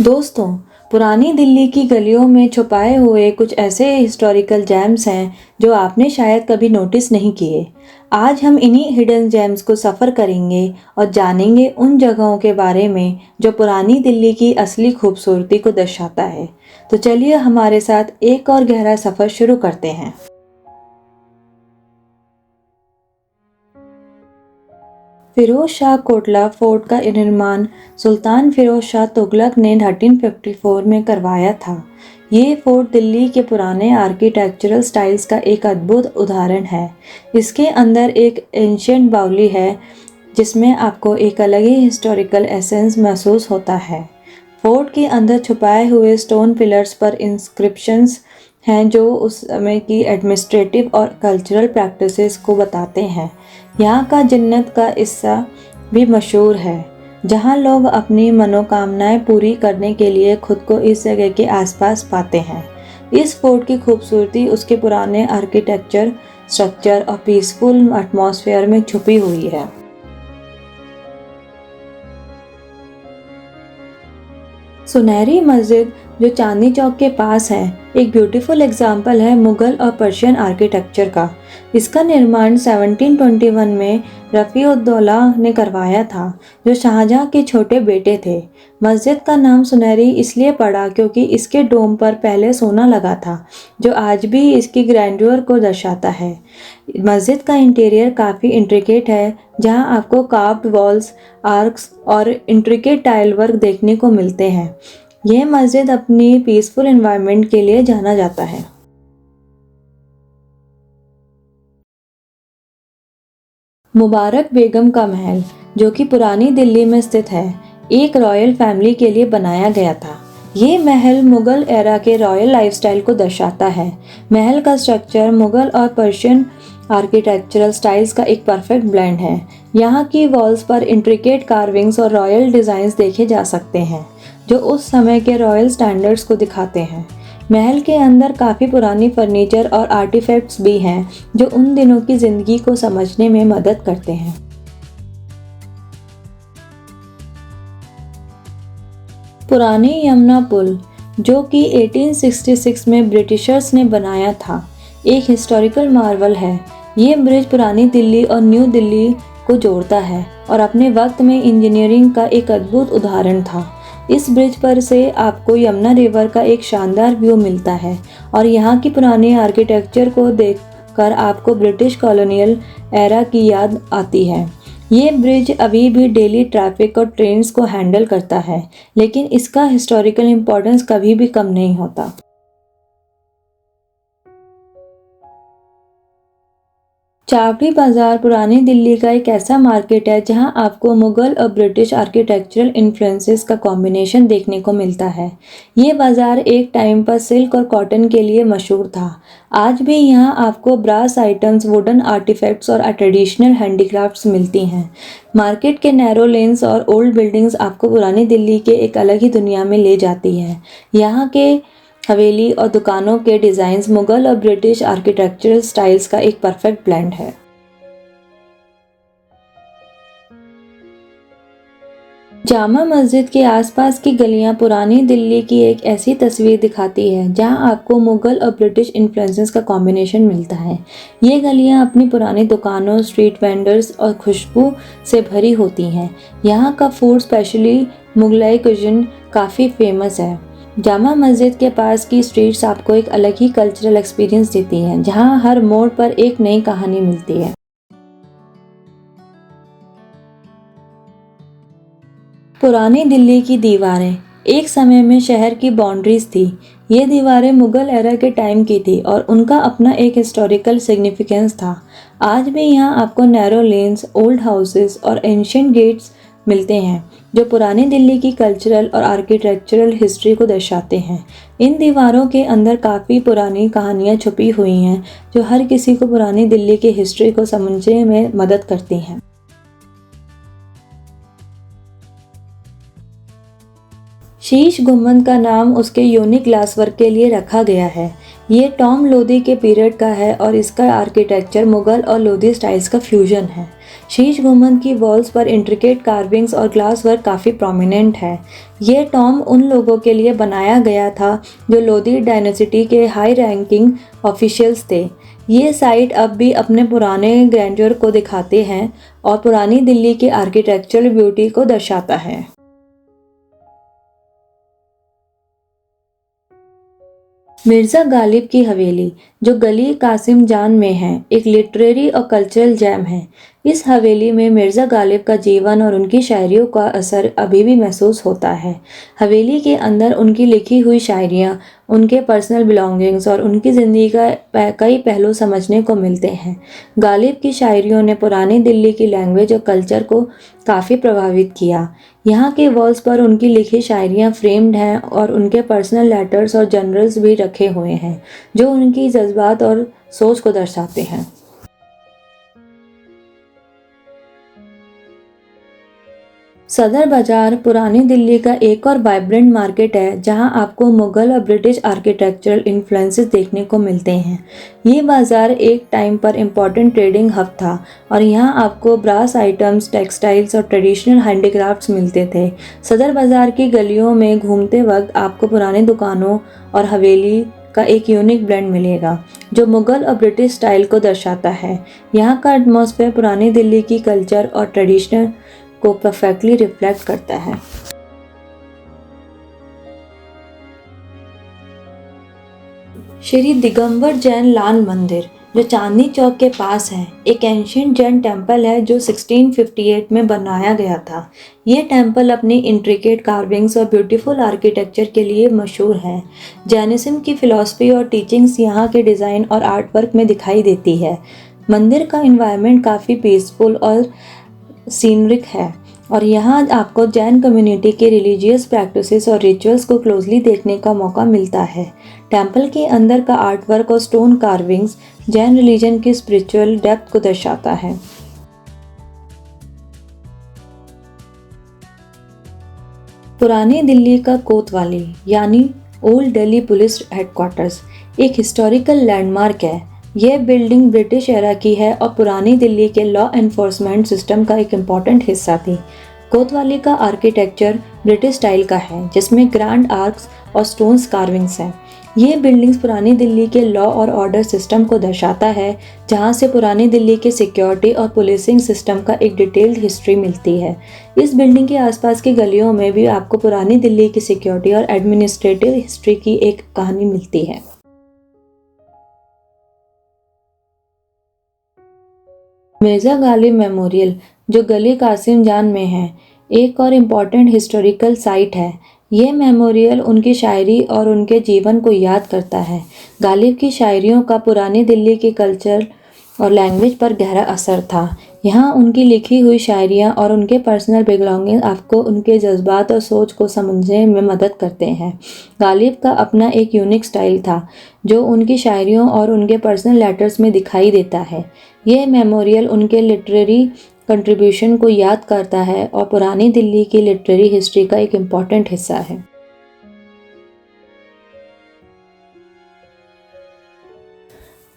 दोस्तों, पुरानी दिल्ली की गलियों में छुपाए हुए कुछ ऐसे हिस्टोरिकल जेम्स हैं जो आपने शायद कभी नोटिस नहीं किए। आज हम इन्हीं हिडन जेम्स को सफ़र करेंगे और जानेंगे उन जगहों के बारे में जो पुरानी दिल्ली की असली खूबसूरती को दर्शाता है। तो चलिए हमारे साथ एक और गहरा सफ़र शुरू करते हैं। फिरोज शाह कोटला फोर्ट का निर्माण सुल्तान फिरोज शाह तुगलक ने 1354 में करवाया था। ये फोर्ट दिल्ली के पुराने आर्किटेक्चरल स्टाइल्स का एक अद्भुत उदाहरण है। इसके अंदर एक एंशिएंट बावली है जिसमें आपको एक अलग ही हिस्टोरिकल एसेंस महसूस होता है। फोर्ट के अंदर छुपाए हुए स्टोन पिलर्स पर इंस्क्रिप्शंस हैं जो उस समय की एडमिनिस्ट्रेटिव और कल्चरल प्रैक्टिसेस को बताते हैं। यहाँ का जन्नत का हिस्सा भी मशहूर है, जहाँ लोग अपनी मनोकामनाएं पूरी करने के लिए खुद को इस जगह के आसपास पाते हैं। इस फोर्ट की खूबसूरती उसके पुराने आर्किटेक्चर, स्ट्रक्चर और पीसफुल एटमॉस्फेयर में छुपी हुई है। सुनहरी मस्जिद जो चांदनी चौक के पास है, एक ब्यूटीफुल एग्जाम्पल है मुगल और पर्शियन आर्किटेक्चर का। इसका निर्माण 1721 में रफ़ी-उद-दौला ने करवाया था, जो शाहजहां के छोटे बेटे थे। मस्जिद का नाम सुनहरी इसलिए पड़ा क्योंकि इसके डोम पर पहले सोना लगा था, जो आज भी इसकी ग्रैंड्योर को दर्शाता है। मस्जिद का इंटीरियर काफ़ी इंट्रिकेट है, जहां आपको कार्व्ड वॉल्स, आर्क्स और इंट्रिकेट टाइल वर्क देखने को मिलते हैं। यह मस्जिद अपनी पीसफुल एनवायरनमेंट के लिए जाना जाता है। मुबारक बेगम का महल, जो कि पुरानी दिल्ली में स्थित है, एक रॉयल फैमिली के लिए बनाया गया था। ये महल मुगल एरा के रॉयल लाइफस्टाइल को दर्शाता है। महल का स्ट्रक्चर मुगल और पर्शियन आर्किटेक्चरल स्टाइल्स का एक परफेक्ट ब्लेंड है। यहाँ की वॉल्स पर इंट्रिकेट कार्विंग्स और रॉयल डिज़ाइंस देखे जा सकते हैं, जो उस समय के रॉयल स्टैंडर्ड्स को दिखाते हैं। महल के अंदर काफ़ी पुरानी फर्नीचर और आर्टिफैक्ट्स भी हैं, जो उन दिनों की ज़िंदगी को समझने में मदद करते हैं। पुरानी यमुना पुल, जो कि 1866 में ब्रिटिशर्स ने बनाया था, एक हिस्टोरिकल मार्वल है। ये ब्रिज पुरानी दिल्ली और न्यू दिल्ली को जोड़ता है और अपने वक्त में इंजीनियरिंग का एक अद्भुत उदाहरण था। इस ब्रिज पर से आपको यमुना रिवर का एक शानदार व्यू मिलता है और यहाँ की पुरानी आर्किटेक्चर को देखकर आपको ब्रिटिश कॉलोनियल एरा की याद आती है। ये ब्रिज अभी भी डेली ट्रैफिक और ट्रेन्स को हैंडल करता है, लेकिन इसका हिस्टोरिकल इम्पोर्टेंस कभी भी कम नहीं होता। चावड़ी बाजार पुरानी दिल्ली का एक ऐसा मार्केट है जहां आपको मुगल और ब्रिटिश आर्किटेक्चरल इन्फ्लुएंसेस का कॉम्बिनेशन देखने को मिलता है। ये बाजार एक टाइम पर सिल्क और कॉटन के लिए मशहूर था। आज भी यहां आपको ब्रास आइटम्स, वुडन आर्टिफैक्ट्स और ट्रेडिशनल हैंडीक्राफ्ट्स मिलती हैं। मार्केट के नैरो लेन्स और ओल्ड बिल्डिंग्स आपको पुरानी दिल्ली के एक अलग ही दुनिया में ले जाती हैं। यहाँ के हवेली और दुकानों के डिज़ाइंस मुगल और ब्रिटिश आर्किटेक्चरल स्टाइल्स का एक परफेक्ट ब्लेंड है। जामा मस्जिद के आसपास की गलियां पुरानी दिल्ली की एक ऐसी तस्वीर दिखाती है जहां आपको मुगल और ब्रिटिश इन्फ्लुएंसेस का कॉम्बिनेशन मिलता है। ये गलियां अपनी पुरानी दुकानों, स्ट्रीट वेंडर्स और खुशबू से भरी होती हैं। यहाँ का फूड, स्पेशली मुगलाई कुजिन, काफ़ी फेमस है। जामा मस्जिद के पास की स्ट्रीट्स आपको एक अलग ही कल्चरल एक्सपीरियंस देती हैं, जहां हर मोड़ पर एक नई कहानी मिलती है। पुरानी दिल्ली की दीवारें एक समय में शहर की बाउंड्रीज थी। ये दीवारें मुगल एरा के टाइम की थी और उनका अपना एक हिस्टोरिकल सिग्निफिकेंस था। आज भी यहाँ आपको नैरो लेन्स, ओल्ड हाउसेस और एंशिएंट गेट्स मिलते हैं, जो पुरानी दिल्ली की कल्चरल और आर्किटेक्चरल हिस्ट्री को दर्शाते हैं। इन दीवारों के अंदर काफ़ी पुरानी कहानियाँ छुपी हुई हैं, जो हर किसी को पुरानी दिल्ली की हिस्ट्री को समझने में मदद करती हैं। शीश गुंबद का नाम उसके यूनिक ग्लास वर्क के लिए रखा गया है। ये टॉम लोदी के पीरियड का है और इसका आर्किटेक्चर मुगल और लोदी स्टाइल्स का फ्यूजन है। शीश गुंबद की वॉल्स पर इंट्रिकेट कार्विंग्स और ग्लास वर्क काफ़ी प्रोमिनेंट है। ये टॉम उन लोगों के लिए बनाया गया था जो लोधी डायनेसिटी के हाई रैंकिंग ऑफिशियल्स थे। ये साइट अब भी अपने पुराने ग्रैंडर को दिखाते हैं और पुरानी दिल्ली की आर्किटेक्चरल ब्यूटी को दर्शाता है। मिर्ज़ा गालिब की हवेली, जो गली कासिम जान में है, एक लिटरेरी और कल्चरल जैम है। इस हवेली में मिर्ज़ा गालिब का जीवन और उनकी शायरियों का असर अभी भी महसूस होता है। हवेली के अंदर उनकी लिखी हुई शायरियाँ, उनके पर्सनल बिलोंगिंग्स और उनकी ज़िंदगी का कई पहलू समझने को मिलते हैं। गालिब की शायरियों ने पुरानी दिल्ली की लैंग्वेज और कल्चर को काफ़ी प्रभावित किया। यहाँ के वॉल्स पर उनकी लिखी शायरियाँ फ्रेम्ड हैं और उनके पर्सनल लेटर्स और जर्नल्स भी रखे हुए हैं, जो उनकी जज्बात और सोच को दर्शाते हैं। सदर बाजार पुरानी दिल्ली का एक और वाइब्रेंट मार्केट है, जहां आपको मुगल और ब्रिटिश आर्किटेक्चरल इन्फ्लुएंसेस देखने को मिलते हैं। ये बाजार एक टाइम पर इम्पोर्टेंट ट्रेडिंग हब था और यहां आपको ब्रास आइटम्स, टेक्सटाइल्स और ट्रेडिशनल हैंडीक्राफ्ट्स मिलते थे। सदर बाजार की गलियों में घूमते वक्त आपको पुरानी दुकानों और हवेली का एक यूनिक ब्लेंड मिलेगा, जो मुगल और ब्रिटिश स्टाइल को दर्शाता है। यहाँ का एटमॉस्फेयर पुरानी दिल्ली की कल्चर और ट्रेडिशनल को परफेक्टली रिफ्लेक्ट करता है। श्री दिगंबर जैन लाल मंदिर, जो चांदनी चौक के पास है, एक एंशिएंट जैन टेम्पल है जो 1658 में बनाया गया था। ये टेम्पल अपनी इंट्रिकेट कार्विंग्स और ब्यूटीफुल आर्किटेक्चर के लिए मशहूर है। जैनिज्म की फिलॉसफी और टीचिंग्स यहाँ के डिज़ाइन और आर्ट वर्क में दिखाई देती है। मंदिर का इन्वायरमेंट काफ़ी पीसफुल और सीनरिक है और यहाँ आपको जैन कम्युनिटी के रिलीजियस प्रैक्टिसेस और रिचुअल्स को क्लोजली देखने का मौका मिलता है। टेम्पल के अंदर का आर्ट वर्क और स्टोन कार्विंग्स जैन रिलीजन की स्पिरिचुअल डेप्थ को दर्शाता है। पुरानी दिल्ली का कोतवाली यानी ओल्ड दिल्ली पुलिस हेडक्वार्टर्स एक हिस्टोरिकल लैंडमार्क है। यह बिल्डिंग ब्रिटिश एरा की है और पुरानी दिल्ली के लॉ एनफोर्समेंट सिस्टम का एक इम्पॉर्टेंट हिस्सा थी। कोतवाली का आर्किटेक्चर ब्रिटिश स्टाइल का है, जिसमें ग्रैंड आर्क्स और स्टोन्स कार्विंग्स हैं। ये बिल्डिंग्स पुरानी दिल्ली के लॉ और ऑर्डर सिस्टम को दर्शाता है, जहाँ से पुरानी दिल्ली के सिक्योरिटी और पुलिसिंग सिस्टम का एक डिटेल्ड हिस्ट्री मिलती है। इस बिल्डिंग के आसपास की गलियों में भी आपको पुरानी दिल्ली की सिक्योरिटी और एडमिनिस्ट्रेटिव हिस्ट्री की एक कहानी मिलती है। मिर्ज़ा गालिब मेमोरियल, जो गली कासिम जान में है, एक और इम्पॉर्टेंट हिस्टोरिकल साइट है। ये मेमोरियल उनकी शायरी और उनके जीवन को याद करता है। गालिब की शायरियों का पुरानी दिल्ली के कल्चर और लैंग्वेज पर गहरा असर था। यहाँ उनकी लिखी हुई शायरियाँ और उनके पर्सनल बिलोंगिंग आपको उनके जज्बात और सोच को समझने में मदद करते हैं। गालिब का अपना एक यूनिक स्टाइल था, जो उनकी शायरियों और उनके पर्सनल लेटर्स में दिखाई देता है। यह मेमोरियल उनके लिटरेरी कंट्रीब्यूशन को याद करता है और पुरानी दिल्ली की लिटरेरी हिस्ट्री का एक इम्पॉर्टेंट हिस्सा है।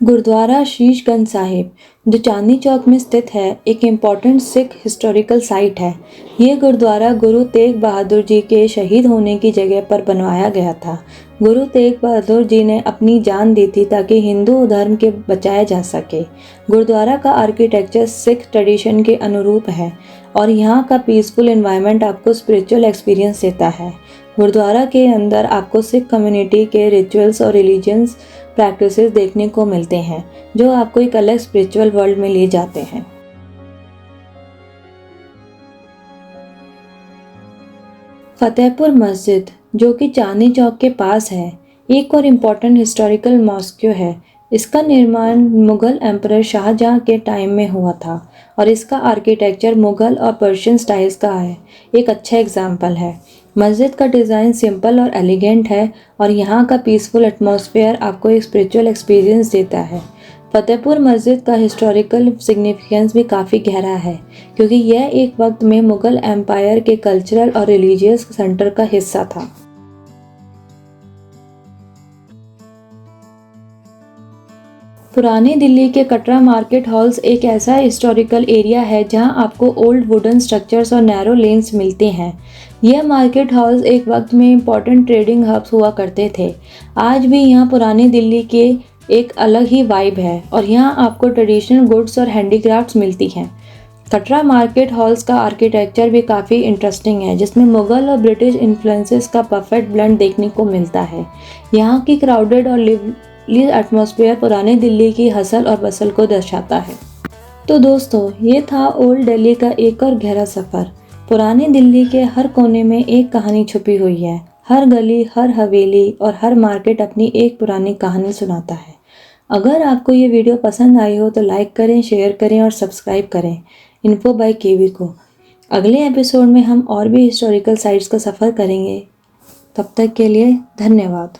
गुरुद्वारा शीशगंज साहिब, जो चांदनी चौक में स्थित है, एक इम्पॉर्टेंट सिख हिस्टोरिकल साइट है। ये गुरुद्वारा गुरु तेग बहादुर जी के शहीद होने की जगह पर बनवाया गया था। गुरु तेग बहादुर जी ने अपनी जान दी थी ताकि हिंदू धर्म के बचाया जा सके। गुरुद्वारा का आर्किटेक्चर सिख ट्रेडिशन के अनुरूप है और यहाँ का पीसफुल एनवायरनमेंट आपको स्पिरिचुअल एक्सपीरियंस देता है। गुरुद्वारा के अंदर आपको सिख कम्युनिटी के रिचुअल्स और रिलीजियस प्रैक्टिसेस देखने को मिलते हैं, जो आपको एक अलग स्पिरिचुअल वर्ल्ड में ले जाते हैं। फतेहपुर मस्जिद, जो कि चांदनी चौक के पास है, एक और इम्पॉर्टेंट हिस्टोरिकल मॉस्क्यू है। इसका निर्माण मुगल एम्परर शाहजहां के टाइम में हुआ था और इसका आर्किटेक्चर मुगल और पर्शियन स्टाइल्स का है। एक अच्छा एग्जाम्पल है। मस्जिद का डिज़ाइन सिंपल और एलिगेंट है और यहाँ का पीसफुल एटमॉस्फेयर आपको एक स्पिरिचुअल एक्सपीरियंस देता है। फतेहपुर मस्जिद का हिस्टोरिकल सिग्निफिकेंस भी काफ़ी गहरा है, क्योंकि यह एक वक्त में मुगल एम्पायर के कल्चरल और रिलीजियस सेंटर का हिस्सा था। पुरानी दिल्ली के कटरा मार्केट हॉल्स एक ऐसा हिस्टोरिकल एरिया है जहां आपको ओल्ड वुडन स्ट्रक्चर्स और नैरो लेन्स मिलते हैं। यह मार्केट हॉल्स एक वक्त में इम्पोर्टेंट ट्रेडिंग हब्स हुआ करते थे। आज भी यहाँ पुरानी दिल्ली के एक अलग ही वाइब है और यहाँ आपको ट्रेडिशनल गुड्स और हैंडीक्राफ्ट्स मिलती हैं। कटरा मार्केट हॉल्स का आर्किटेक्चर भी काफ़ी इंटरेस्टिंग है, जिसमें मुगल और ब्रिटिश इन्फ्लुएंसेस का परफेक्ट ब्लेंड देखने को मिलता है। यहाँ की क्राउडेड और लिवली एटमॉस्फेयर पुरानी दिल्ली की हसल और बसल को दर्शाता है। तो दोस्तों, ये था ओल्ड दिल्ली का एक और गहरा सफ़र। पुरानी दिल्ली के हर कोने में एक कहानी छुपी हुई है। हर गली, हर हवेली और हर मार्केट अपनी एक पुरानी कहानी सुनाता है। अगर आपको ये वीडियो पसंद आई हो तो लाइक करें, शेयर करें और सब्सक्राइब करें इन्फो बाय केवी को। अगले एपिसोड में हम और भी हिस्टोरिकल साइट्स का सफ़र करेंगे। तब तक के लिए धन्यवाद।